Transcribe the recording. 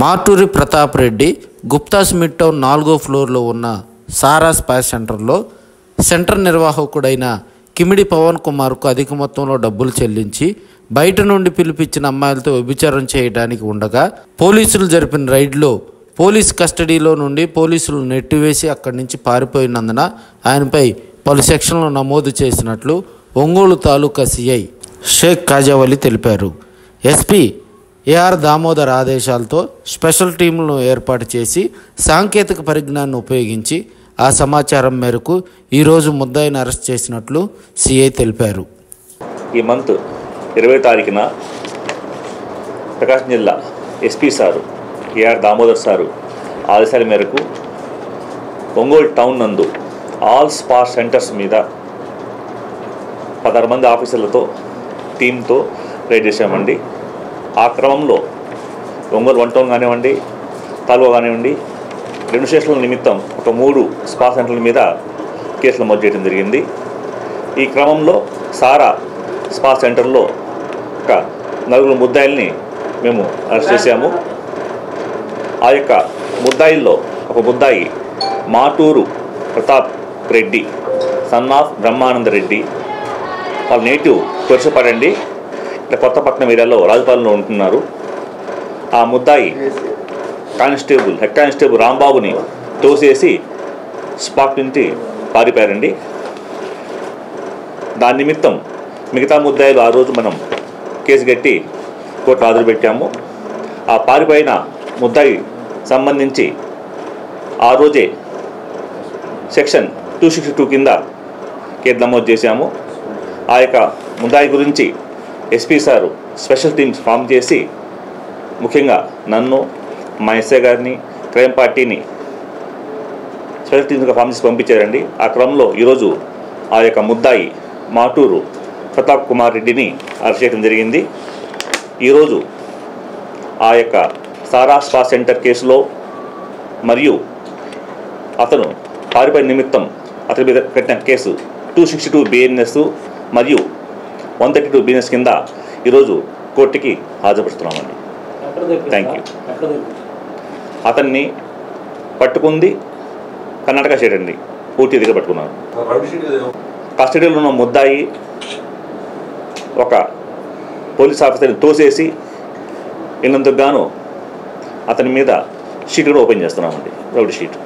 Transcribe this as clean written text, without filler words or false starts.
Maturi Pratap Reddy Gupta's mid town 4వ ఫ్లోర్లో ఉన్న సారా స్పా సెంటర్లో సెంటర్ నిర్వాహకుడైన కిమిడి పవన్ కుమార్కు అధిక మొత్తంలో డబ్బులు చెల్లించి బయట నుండి పిలిపించిన అమ్మాయిలతో వ్యభిచారం చేయడానికి ఉండగా పోలీసులు జరిపిన రైడ్లో పోలీస్ కస్టడీలో నుండి పోలీసులు నెట్టివేసి అక్కడి నుంచి పారిపోయినందున ఆయనపై పలు సెక్షన్లు నమోదు చేసినట్లు ఒంగోలు తాలూకా సిఐ షేక్ కాజావలి తెలిపారు. ఎస్పీ ఏఆర్ దామోదర్ ఆదేశాలతో స్పెషల్ టీంలను ఏర్పాటు చేసి సాంకేతిక పరిజ్ఞానాన్ని ఉపయోగించి ఆ సమాచారం మేరకు ఈరోజు ముద్దాయిని అరెస్ట్ చేసినట్లు సిఐ తెలిపారు. ఈ మంత్ 20వ తారీఖున ప్రకాశం జిల్లా SP sir AR Damodar sir ఆదేశాల మేరకు ఒంగోలు టౌన్ నందు ఆల్ స్పా సెంటర్స్ మీద 16 మంది ఆఫీసర్లతో టీంతో రైడ్ చేశామండి. ఆ క్రమంలో ఒంగోలు 1 టౌన్ కానివ్వండి, తాలూకా కానివ్వండి, 2 స్టేషన్ల నిమిత్తం ఒక 3 స్పా సెంటర్ల మీద కేసులు నమోదు చేయడం జరిగింది. ఈ క్రమంలో సారా స్పా సెంటర్లో ఒక 4 ముద్దాయిల్ని మేము అరెస్ట్ చేశాము. ఆ యొక్క ముద్దాయిల్లో ఒక ముద్దాయి మాటూరు ప్రతాప్ రెడ్డి సన్ ఆఫ్ బ్రహ్మానంద రెడ్డి, వాళ్ళ నేటివ్ కొరసపాడండి, ఇక్కడ కొత్తపట్నం ఏరియాలో రాజపాలెంలో ఉంటున్నారు. ఆ ముద్దాయి హెడ్ కానిస్టేబుల్ రాంబాబుని తోసేసి స్పాట్ నుంచి పారిపోయారండి. దాని నిమిత్తం మిగతా ముద్దాయిలు ఆ రోజు మనం కేసు కట్టి కోర్టులో హాజరు పెట్టాము. ఆ పారిపోయిన ముద్దాయి సంబంధించి ఆ రోజే సెక్షన్ 262 కింద కేసు నమోదు చేశాము. ఆ యొక్క ముద్దాయి గురించి SP sir special teams form చేసి ముఖ్యంగా నన్ను, మా ఎస్ఐ గారిని, క్రైమ్ పార్టీని స్పెషల్ టీమ్స్గా ఫామ్ చేసి పంపించారండి. ఆ క్రమంలో ఈరోజు ఆ యొక్క ముద్దాయి మాటూరు ప్రతాప్ కుమార్ రెడ్డిని అరెస్ట్ చేయడం జరిగింది. ఈరోజు ఆ యొక్క సారా స్పా సెంటర్ కేసులో మరియు అతను పారిపోయిన నిమిత్తం అతని మీద పెట్టిన కేసు 262 BNS మరియు 132 BNS కింద ఈరోజు కోర్టుకి హాజరుపరుస్తున్నామండి. Thank you. అతన్ని పట్టుకుంది కర్ణాటక స్టేట్ అండి, పూర్తి దగ్గర పట్టుకున్నాను. కస్టడీలో ఉన్న ముద్దాయి ఒక పోలీస్ ఆఫీసర్ని తోసేసి వెళ్ళినందుకు గాను అతని మీద షీట్ కూడా ఓపెన్ చేస్తున్నామండి, రౌడీ షీట్.